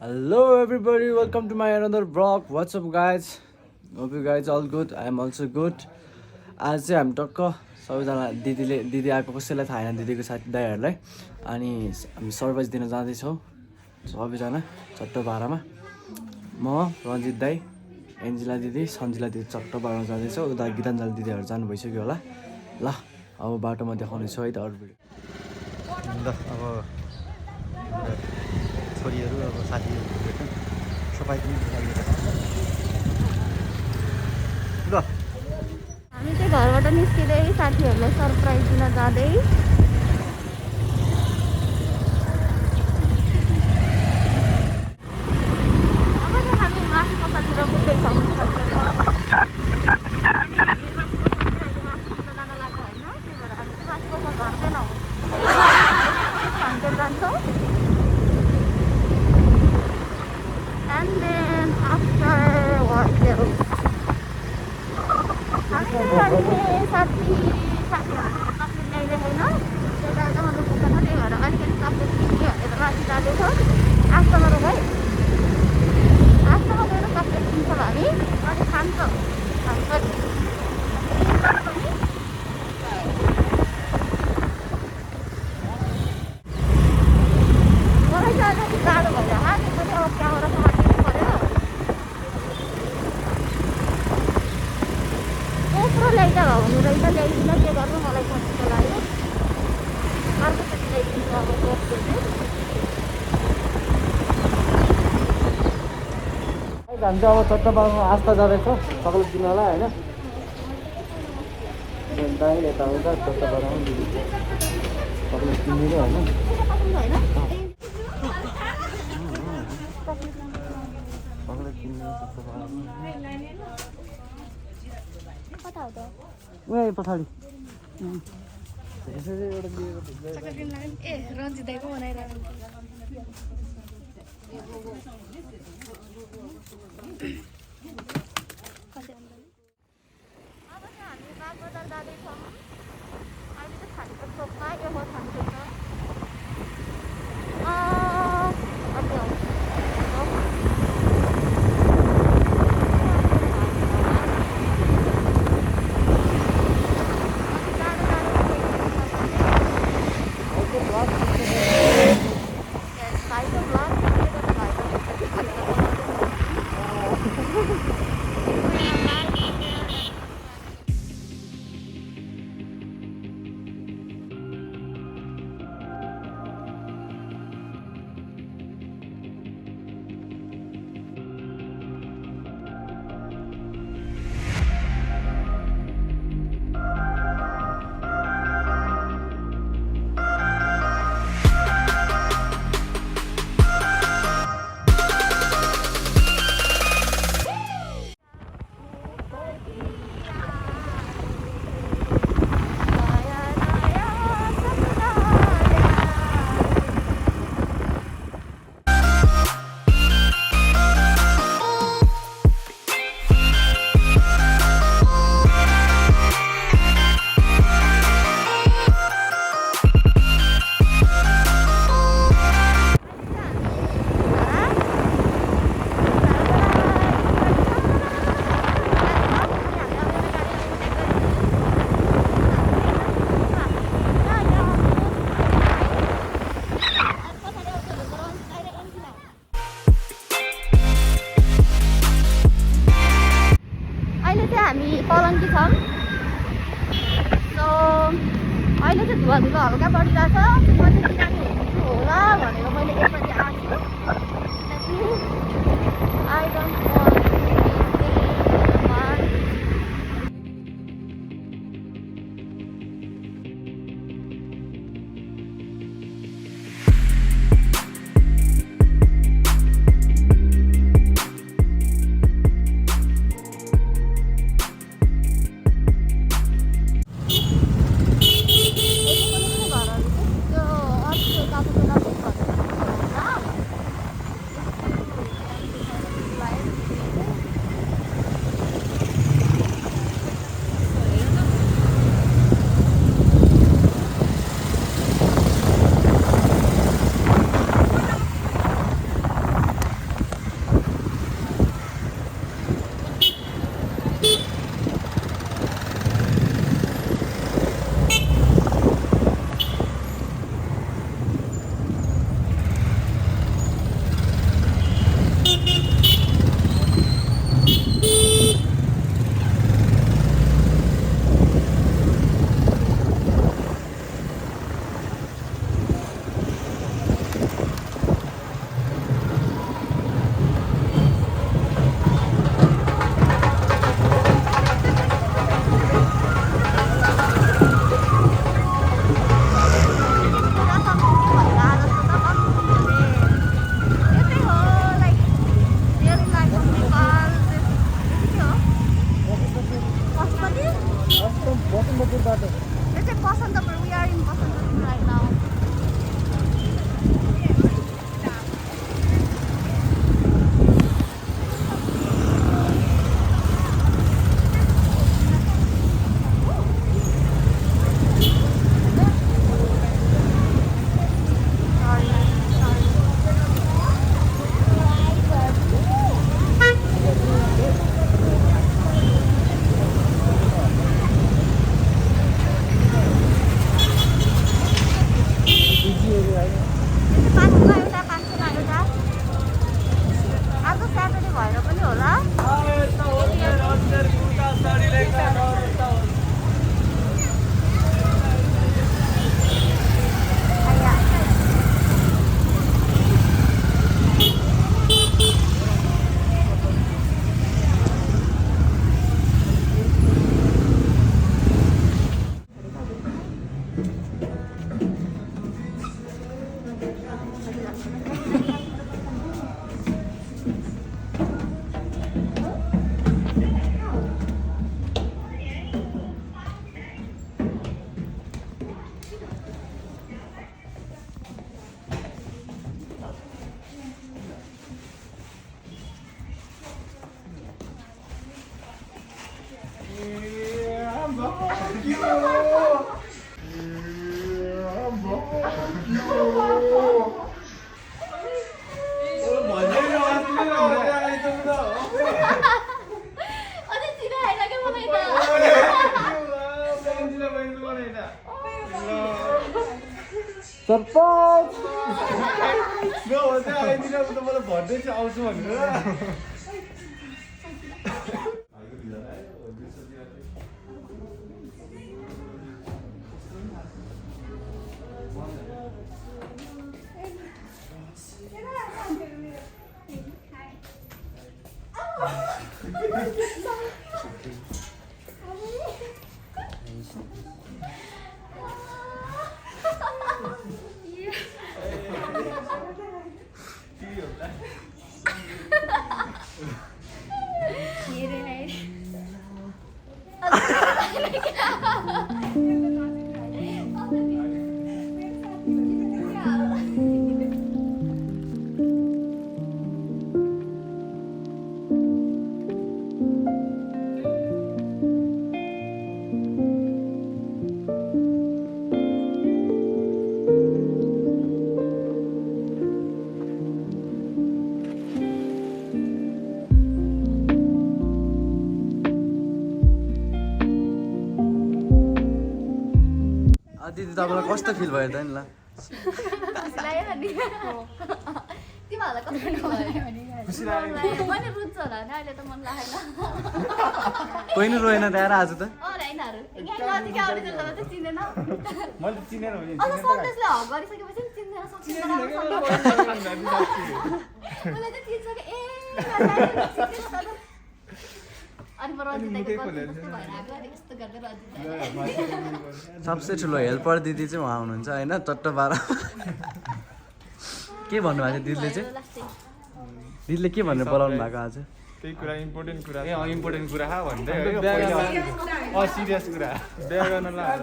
Hello everybody, welcome to my another vlog. What's up guys? Hope you guys all good. I am also good. आज चाहिँ हामी टक्क सबैजना दिदी आएको कसैलाई थाहा छैन दिदीको साथी दाइहरूलाई अनि हामी सरप्राइज दिन जाँदैछौँ सबैजना चट्टो भाडामा म रन्जित दाई एन्जिला दिदी सन्जिला दिदी चट्टो भाडामा जाँदैछौँ उता गीताञ्जल दिदीहरू जानु भइसक्यो होला ल अब बाटोमा देखाउने छु है त अरू भिडियो ल अब छोरीहरू अब साथीहरू भेट्नु सफाइ पनि ल हामी चाहिँ घरबाट निस्किँदै साथीहरूलाई सरप्राइज दिन जाँदै अब चाहिँ हामी मासु पसलतिर पुग्दैछौँ जान्छौँ and then afterwards साथी ल्याइदिएको छैन त्यो दाजु मलाई पुग्दैन त्यही भएर अलिकति कप्लेट किन्यो भनेर माथि जाँदैछौँ आजसम्म र भाइ आजसम्म गएर कप्लेट किन्छौँ हामी अनि खान्छौँ मलाई चाहिँ अलिकति गाह्रो भएर हामी पनि अब त्यहाँबाट समातिनु पऱ्यो यत्रो ल्याइदिँदा हुनु रहेछ ल्याइदिन के गर्नु मलाई पछिको लाग्यो अर्कोचोटि ल्याइदिन्छु अब बोक्छु चाहिँ हामी चाहिँ अब चट्टोपाडामा आस्था जाँदैछ सबैले किन्नलाई होइन दाइ यता आउँछ चट्टोपाडामा दिदी सबैले किनिदिनु होइन सबैले किन्नु उहाँ पछाडि ए रन्जित दाइको बनाइरहेको अब चाहिँ हामी बागबजार जाँदैछौँ अहिले चाहिँ खानेको चोकमा यो हो खानेको पलङ्की छौँ सो अहिले चाहिँ धुवा हल्का बढिरहेछ म चाहिँ बिरामी हुन्छु होला भनेर मैले यसरी आएको छु आई डोन्ट 500 एउटा 500 एउटा आज स्याटरडे भएर पनि होला सरपञ्च मलाई भन्दैछ आउँछु भनेर दिदी तपाईँलाई कस्तो फिल भयो त नि ल कोही नै रोएन त्यहाँ आज त सबसे ठुलो हेल्पर दिदी चाहिँ उहाँ हुनुहुन्छ होइन चट्ट बाह्र के भन्नुभएको थियो दिदीले चाहिँ दिदीले के भनेर बोलाउनु भएको आज त्यही कुरा इम्पोर्टेन्ट कुरा इम्पोर्टेन्ट कुरा भन्दै सिरियस कुरा बिहा गर्नलाई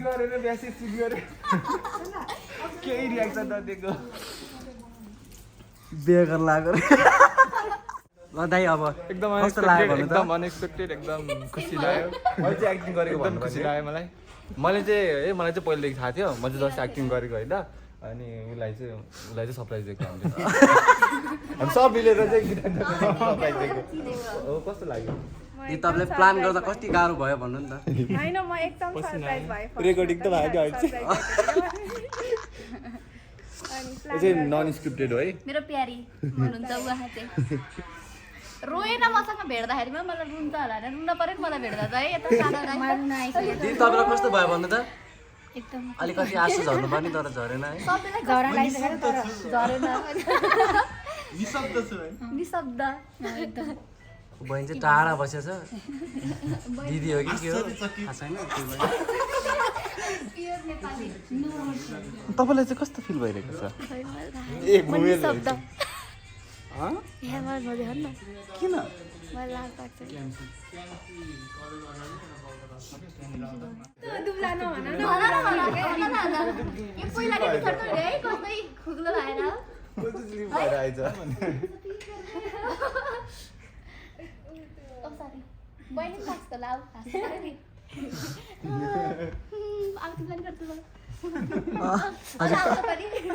गरेर बिहा गरे केही रियाक्सन नदिएको बिहे गर्न लाग्यो ल दाइ अब एकदम कस्तो लाग्यो भन्नु त एकदम अनएक्सपेक्टेड एकदम खुसी लाग्यो मैले चाहिँ एक्टिङ गरेको एकदम खुसी लाग्यो मलाई मलाई चाहिँ पहिलेदेखि थाहा थियो म चाहिँ जस्तो एक्टिङ गरेको होइन अनि उसलाई चाहिँ सरप्राइज दिएको हामीले हामी सब मिलेर चाहिँ सरप्राइज दिएको हो कस्तो लाग्यो यो तपाईँले प्लान गर्दा कति गाह्रो भयो भन्नु नि त हैन म एकदम सरप्राइज भए रेकर्डिङ त भयो अहिले चाहिँ नन स्क्रिप्टेड हो है मेरो प्यारी हुनुहुन्छ उहाँ चाहिँ रोएन मसँग भेट्दाखेरि पनि मलाई रुन्छ होला होइन रुन पऱ्यो नि मलाई भेट्दा त है यता सानो दिदी तपाईँलाई कस्तो भयो भन्नु त एकदम अलिकति आँसु झर्नु पनि तर झरेन है सबैलाई झरा लागिसक्यो तर झरेन निशब्द एकदम बहिनी चाहिँ टाढा बसेछ दिदी हो कि के हो थाहा छैन प्योर नेपाली तपाईँलाई चाहिँ कस्तो फिल भइरहेको छ निशब्द किन दुब्ला नभन न पहिला है कतै खुग्लो भएर बहिनी सक्छ लाउ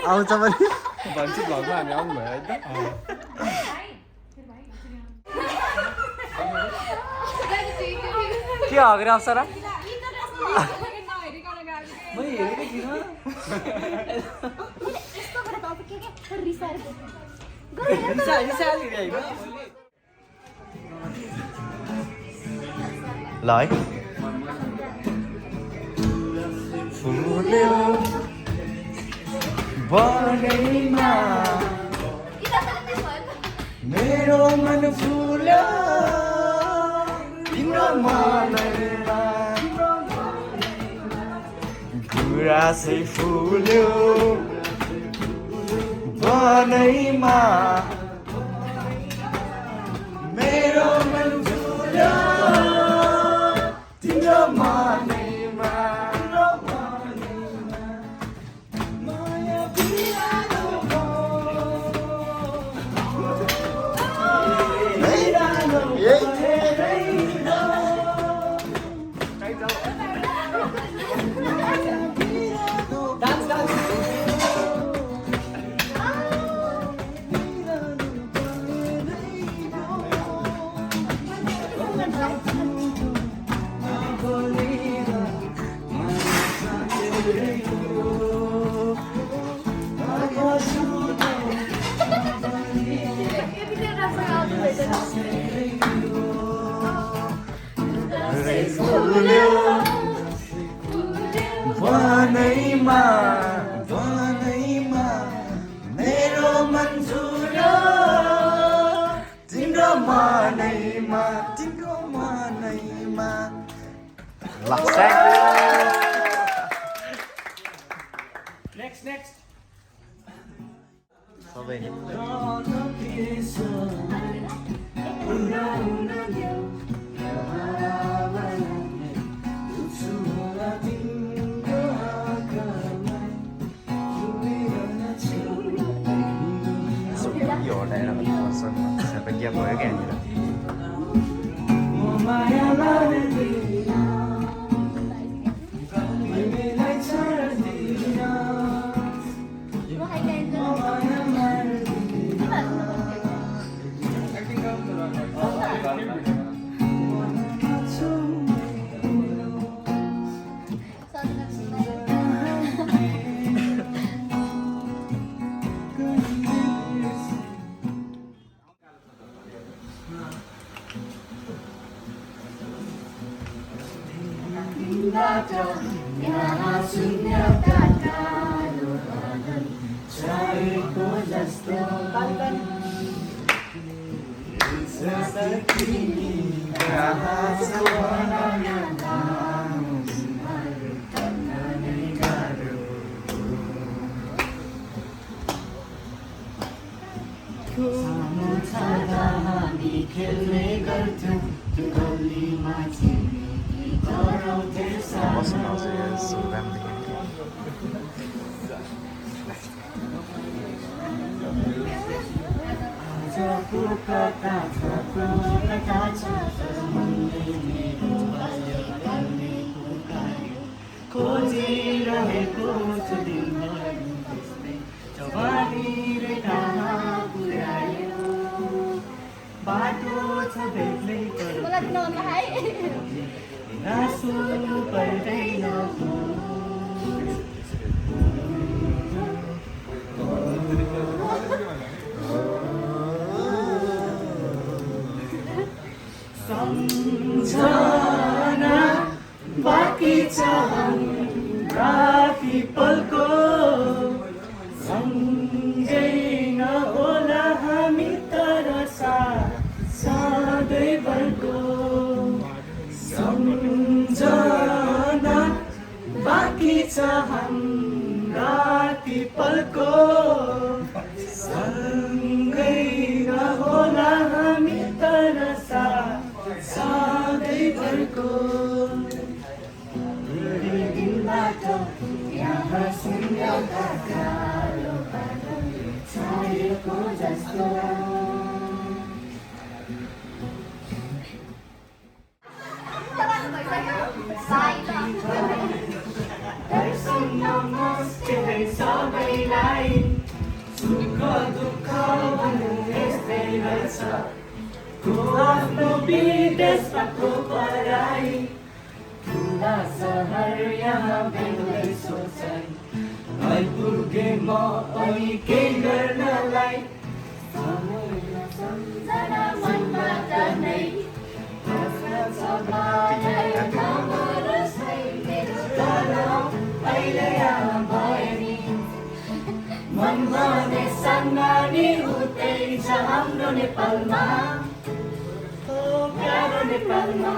आउँछ पनि भन्छु भगमा हामी आउनु भयो है त के हग्रे अप्सरा मैले हेरेकै थिइनँ यस्तो गरेर अब के रिसाएर रिसाइहाल्यो होइन ल है फुल्यो बनैमा मेरो मन फुल्यो तिम्रो मनैमा गुराँसै फुल्यो बनैमा मेरो मन फुल्यो तिम्रो मनैमा माया बिरालो बनैमा बनैमा मेरो मन झुल्यो तिम्रो मनैमा तिम्रो मनैमा नेक्स्ट सबै यो हटाएर सबै भयो क्या यहाँ शून्यता कालो बादल छाएको जस्तो हामी खेल्ने गर्थ्यौँ गल्लीमा खोजिरहेको छु दिनभरि जवानी रे कहाँ पुर्यायो बाटो छ बेग्लै रासो पर्दैन सम्झना बाँकी छ हाम्रा पलको सँगै नहोला हामी तर सधैँभरको सम्झना बाँकी छ हाम्रा पलको सँगै नहोला हामी तर सधैँभरको धेरै दिनबाट यहाँ शून्यता कालो बादल छाएको जस्तो सबैलाई सुख दुःख भन्नु यस्तै रहेछ को आफ्नो विदेशमा को पराई ठुला सहर यहाँ भेट्दै सोचाइ आइपुगे म अनि के गर्नलाई सम्झना मनबाट नै अहिले यहाँ भयो नि मन भने सङ्गानी उतै छ हाम्रो नेपालमा ओ प्यारो नेपालमा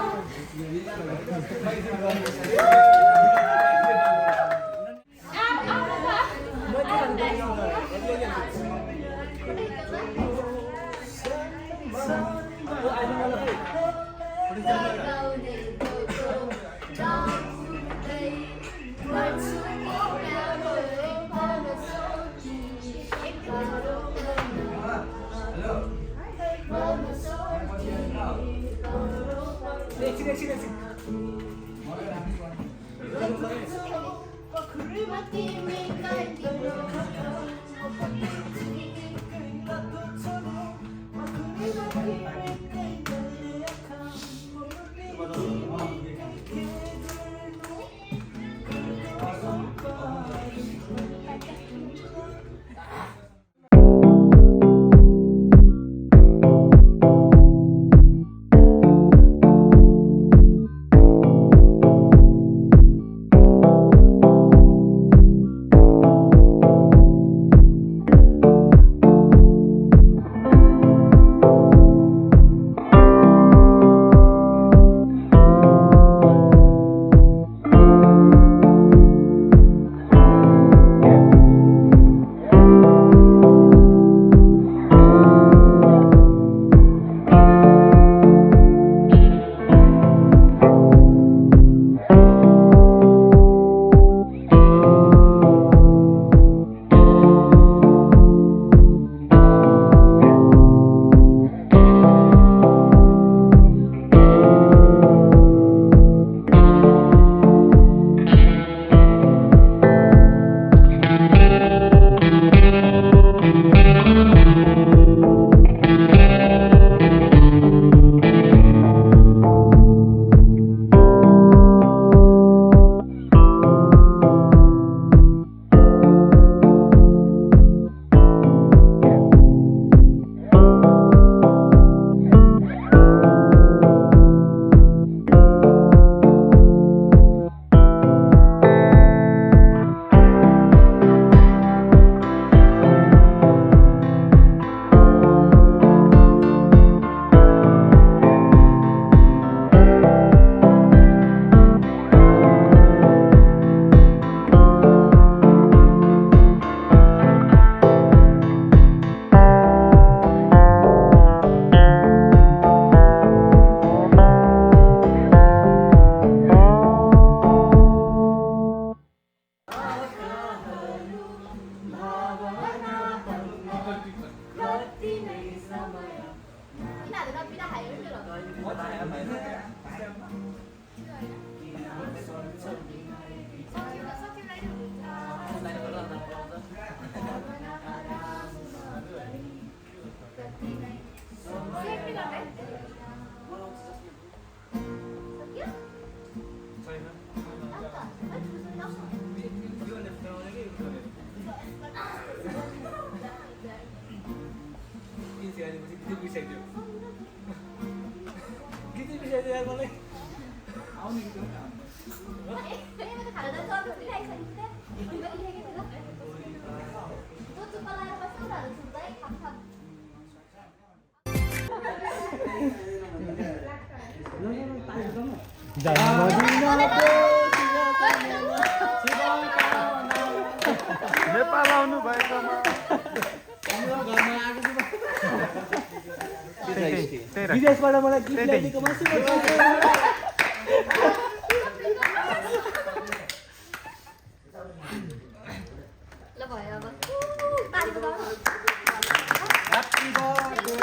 नेपाल आउनु भएकोमा विदेशबाट मलाई गिफ्ट ल्याइदिएको मासु ल भयो अब ताली बजाऊ ह्यापी बर्थडे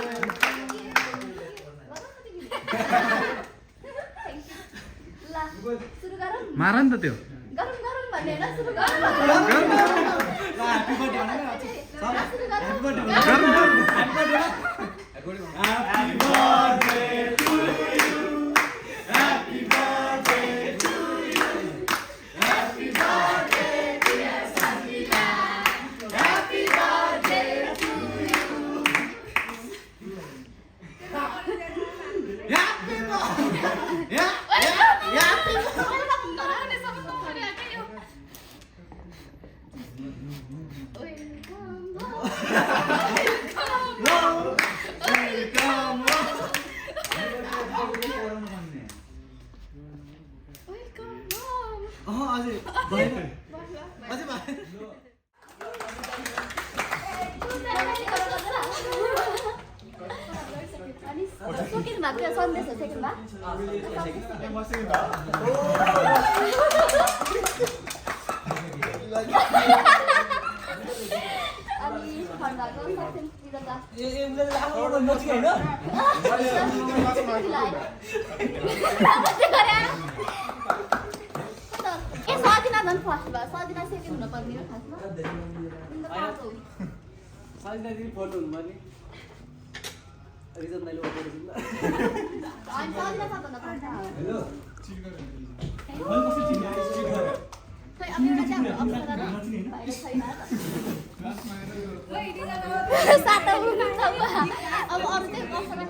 ल सुरु गरौँ मार नि त त्यो गरौँ गरौँ भनेर सुरु गरौँ ह्यापी बर्थडे भनेर सुरु गरौँ Happy birthday to you. Happy birthday to you. Second mark, Sunday second mark. अनि फर्दाको सेकेन्ड रिजल्ट सजिना झन् फर्स्ट भयो सजिना सेकेन्ड हुन पर्ने हो खासमा साइज दिदी फोटो हुनु पर्ने रिजल्ट नाइलो अनि सजिना सबभन्दा फर्स्ट हेलो खै अब एउटा चाहिँ हाम्रो अप्सरा र बाहिर छैन सातौँ अब अरू चाहिँ अप्सरा